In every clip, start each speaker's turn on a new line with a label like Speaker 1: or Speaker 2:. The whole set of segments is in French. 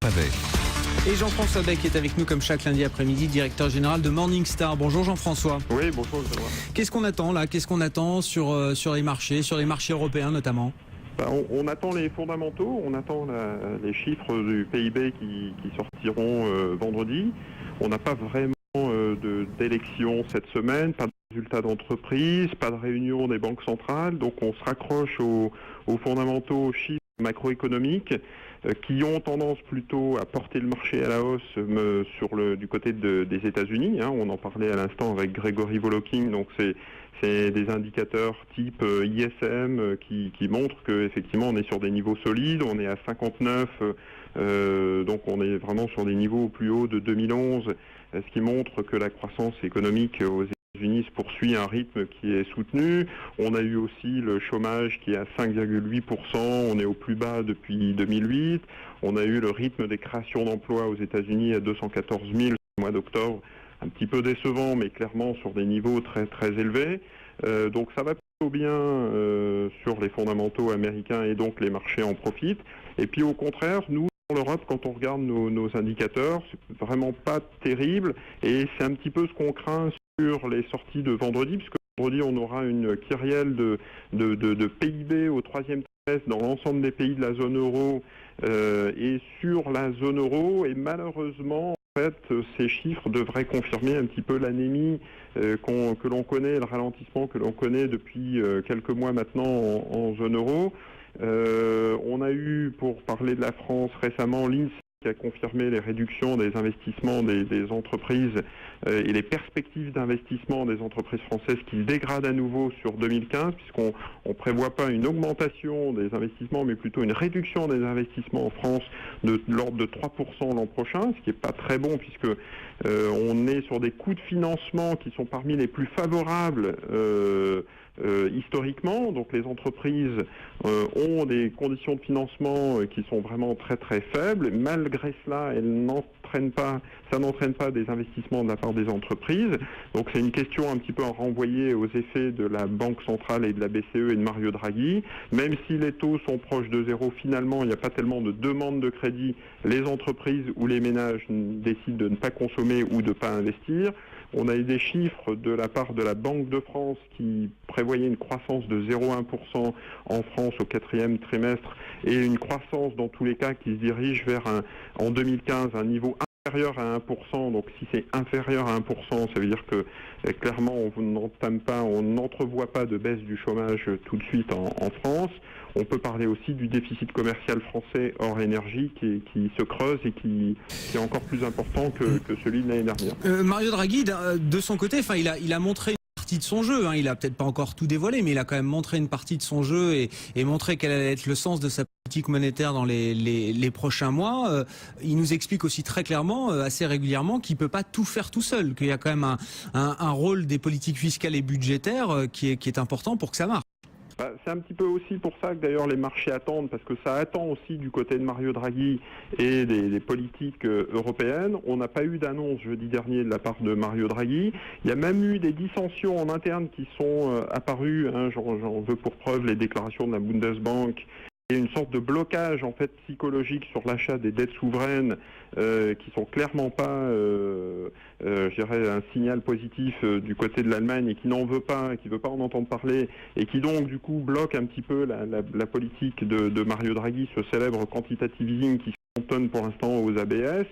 Speaker 1: Et Jean-François Bec est avec nous comme chaque lundi après-midi, directeur général de Morningstar. Bonjour Jean-François.
Speaker 2: Oui, bonjour.
Speaker 1: Qu'est-ce qu'on attend là? Qu'est-ce qu'on attend sur les marchés européens notamment?
Speaker 2: On attend les fondamentaux, on attend les chiffres du PIB qui sortiront vendredi. On n'a pas vraiment d'élection cette semaine, pas de résultats d'entreprise, pas de réunion des banques centrales, donc on se raccroche aux fondamentaux, aux chiffres macroéconomiques qui ont tendance plutôt à porter le marché à la hausse du côté des États-Unis. On en parlait à l'instant avec Grégory Volokin, donc c'est des indicateurs type ISM qui montrent qu'effectivement on est sur des niveaux solides, on est à 59, donc on est vraiment sur des niveaux plus hauts de 2011, ce qui montre que la croissance économique aux États-Unis se poursuit à un rythme qui est soutenu. On a eu aussi le chômage qui est à 5,8%, on est au plus bas depuis 2008. On a eu le rythme des créations d'emplois aux États-Unis à 214 000 au mois d'octobre, un petit peu décevant, mais clairement sur des niveaux très très élevés. Donc ça va plutôt bien sur les fondamentaux américains et donc les marchés en profitent. Et puis au contraire, nous, en Europe, quand on regarde nos indicateurs, c'est vraiment pas terrible et c'est un petit peu ce qu'on craint sur les sorties de vendredi, puisque vendredi on aura une kyrielle de PIB au troisième trimestre dans l'ensemble des pays de la zone euro et sur la zone euro, et malheureusement en fait ces chiffres devraient confirmer un petit peu l'anémie que l'on connaît, le ralentissement que l'on connaît depuis quelques mois maintenant en zone euro. On a eu, pour parler de la France récemment, l'INSEE qui a confirmé les réductions des investissements des entreprises et les perspectives d'investissement des entreprises françaises qui se dégradent à nouveau sur 2015, puisqu'on ne prévoit pas une augmentation des investissements, mais plutôt une réduction des investissements en France de l'ordre de 3% l'an prochain, ce qui n'est pas très bon, puisque on est sur des coûts de financement qui sont parmi les plus favorables historiquement. Donc les entreprises ont des conditions de financement qui sont vraiment très très faibles. Malgré cela, ça n'entraîne pas des investissements de la part des entreprises. Donc c'est une question un petit peu à renvoyer aux effets de la Banque centrale et de la BCE et de Mario Draghi. Même si les taux sont proches de zéro, finalement il n'y a pas tellement de demande de crédit. Les entreprises ou les ménages décident de ne pas consommer ou de ne pas investir. On a eu des chiffres de la part de la Banque de France qui prévoyait une croissance de 0,1% en France au quatrième trimestre et une croissance dans tous les cas qui se dirige vers en 2015 un niveau inférieur à 1%. Donc si c'est inférieur à 1%, ça veut dire que clairement on n'entrevoit pas de baisse du chômage tout de suite en France. On peut parler aussi du déficit commercial français hors énergie qui se creuse et qui est encore plus important que celui de l'année dernière.
Speaker 1: Mario Draghi, de son côté, il a montré une partie de son jeu. Il a peut-être pas encore tout dévoilé, mais il a quand même montré une partie de son jeu et montré quel allait être le sens de sa politique monétaire dans les prochains mois. Il nous explique aussi très clairement, assez régulièrement, qu'il peut pas tout faire tout seul, qu'il y a quand même un rôle des politiques fiscales et budgétaires qui est important pour que ça marche.
Speaker 2: C'est un petit peu aussi pour ça que d'ailleurs les marchés attendent, parce que ça attend aussi du côté de Mario Draghi et des politiques européennes. On n'a pas eu d'annonce jeudi dernier de la part de Mario Draghi. Il y a même eu des dissensions en interne qui sont apparues. J'en veux pour preuve les déclarations de la Bundesbank et une sorte de blocage en fait psychologique sur l'achat des dettes souveraines qui sont clairement pas, je dirais, un signal positif du côté de l'Allemagne et qui n'en veut pas, qui veut pas en entendre parler et qui donc du coup bloque un petit peu la politique de Mario Draghi, ce célèbre quantitative easing qui se cantonne pour l'instant aux ABS.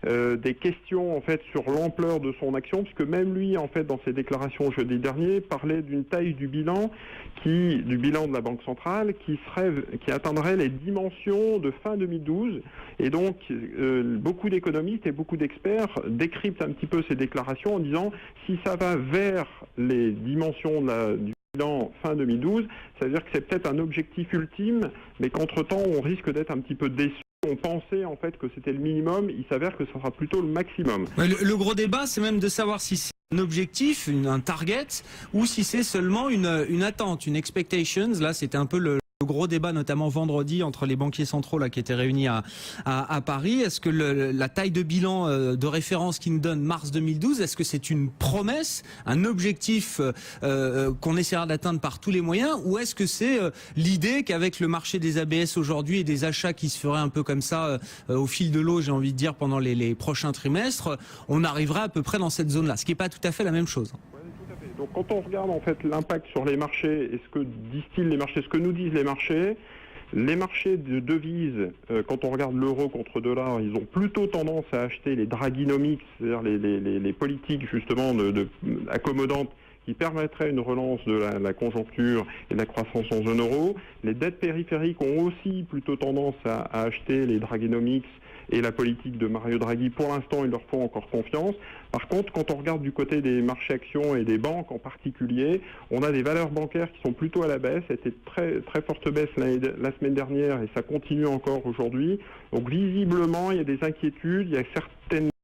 Speaker 2: Des questions en fait sur l'ampleur de son action, puisque même lui en fait dans ses déclarations jeudi dernier parlait d'une taille du bilan de la Banque centrale qui atteindrait les dimensions de fin 2012, et donc beaucoup d'économistes et beaucoup d'experts décryptent un petit peu ces déclarations en disant si ça va vers les dimensions du bilan fin 2012, ça veut dire que c'est peut-être un objectif ultime, mais qu'entre-temps on risque d'être un petit peu déçu. On pensait en fait que c'était le minimum, il s'avère que ça sera plutôt le maximum.
Speaker 1: Le gros débat, c'est même de savoir si c'est un objectif, un target, ou si c'est seulement une attente, une expectations. Là, c'était un peu le gros débat, notamment vendredi, entre les banquiers centraux là, qui étaient réunis à Paris. Est-ce que la taille de bilan de référence qui nous donne mars 2012, est-ce que c'est une promesse, un objectif qu'on essaiera d'atteindre par tous les moyens, ou est-ce que c'est l'idée qu'avec le marché des ABS aujourd'hui et des achats qui se feraient un peu comme ça au fil de l'eau, j'ai envie de dire, pendant les prochains trimestres, on arrivera à peu près dans cette zone-là, ce qui n'est pas tout à fait la même chose.
Speaker 2: Donc quand on regarde en fait l'impact sur les marchés et ce que distillent les marchés, ce que nous disent les marchés de devises, quand on regarde l'euro contre dollar, ils ont plutôt tendance à acheter les Draghinomics, c'est-à-dire les politiques justement accommodantes qui permettraient une relance de la conjoncture et de la croissance en zone euro. Les dettes périphériques ont aussi plutôt tendance à acheter les Draghinomics et la politique de Mario Draghi. Pour l'instant, ils leur font encore confiance. Par contre, quand on regarde du côté des marchés actions et des banques en particulier, on a des valeurs bancaires qui sont plutôt à la baisse. C'était très, très forte baisse la semaine dernière et ça continue encore aujourd'hui. Donc visiblement, il y a des inquiétudes, il y a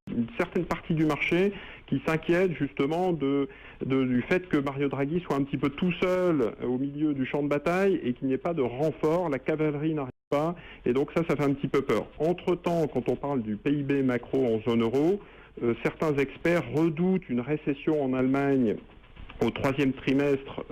Speaker 2: une certaine partie du marché qui s'inquiète justement du fait que Mario Draghi soit un petit peu tout seul au milieu du champ de bataille et qu'il n'y ait pas de renfort, la cavalerie n'arrive pas, et donc ça fait un petit peu peur. Entre-temps, quand on parle du PIB macro en zone euro, certains experts redoutent une récession en Allemagne au troisième trimestre,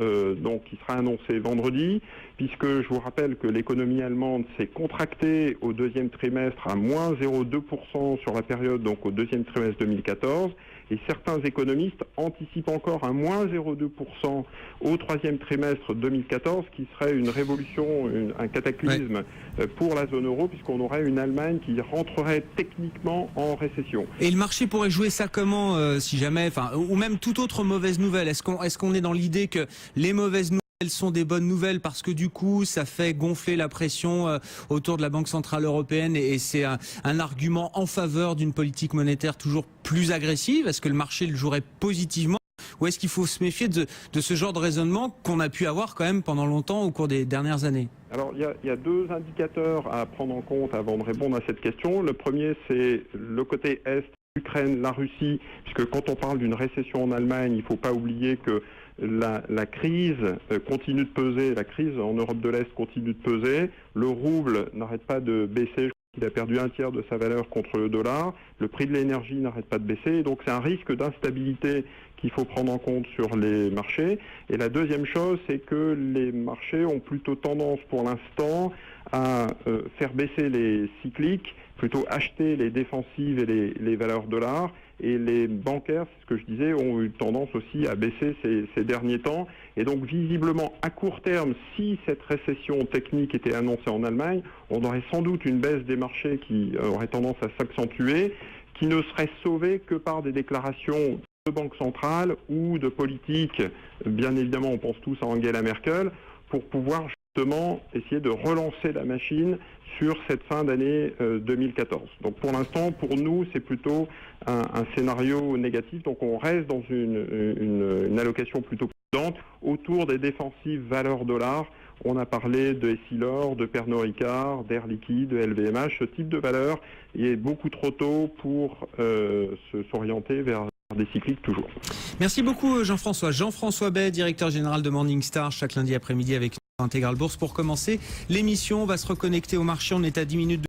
Speaker 2: donc qui sera annoncé vendredi, puisque je vous rappelle que l'économie allemande s'est contractée au deuxième trimestre à moins 0,2% sur la période, donc au deuxième trimestre 2014, et certains économistes anticipent encore un moins 0,2% au troisième trimestre 2014, qui serait une révolution, un cataclysme pour la zone euro, puisqu'on aurait une Allemagne qui rentrerait techniquement en récession.
Speaker 1: Et le marché pourrait jouer ça comment, si jamais, ou même toute autre mauvaise nouvelle? Est-ce qu'on est dans l'idée que les mauvaises nouvelles sont des bonnes nouvelles parce que du coup ça fait gonfler la pression autour de la Banque Centrale Européenne et c'est un argument en faveur d'une politique monétaire toujours plus agressive? Est-ce que le marché le jouerait positivement? Ou est-ce qu'il faut se méfier de ce genre de raisonnement qu'on a pu avoir quand même pendant longtemps au cours des dernières années?
Speaker 2: Alors il y a deux indicateurs à prendre en compte avant de répondre à cette question. Le premier, c'est le côté Est, l'Ukraine, la Russie, puisque quand on parle d'une récession en Allemagne, il ne faut pas oublier que la crise continue de peser, la crise en Europe de l'Est continue de peser, le rouble n'arrête pas de baisser, il a perdu un tiers de sa valeur contre le dollar, le prix de l'énergie n'arrête pas de baisser, donc c'est un risque d'instabilité qu'il faut prendre en compte sur les marchés. Et la deuxième chose, c'est que les marchés ont plutôt tendance pour l'instant à faire baisser les cycliques, plutôt acheter les défensives et les valeurs dollars. Et les bancaires, c'est ce que je disais, ont eu tendance aussi à baisser ces derniers temps. Et donc visiblement, à court terme, si cette récession technique était annoncée en Allemagne, on aurait sans doute une baisse des marchés qui aurait tendance à s'accentuer, qui ne serait sauvée que par des déclarations de banque centrale ou de politique. Bien évidemment, on pense tous à Angela Merkel, pour pouvoir justement essayer de relancer la machine sur cette fin d'année 2014. Donc pour l'instant, pour nous, c'est plutôt un scénario négatif. Donc on reste dans une allocation plutôt prudente autour des défensives valeurs dollars. On a parlé de Essilor, de Pernod Ricard, d'Air Liquide, de LVMH. Ce type de valeur est beaucoup trop tôt pour s'orienter vers des cycliques toujours.
Speaker 1: Merci beaucoup Jean-François. Jean-François Bay, directeur général de Morningstar, chaque lundi après-midi avec Intégral Bourse. Pour commencer l'émission, on va se reconnecter au marché. On est à 10 minutes de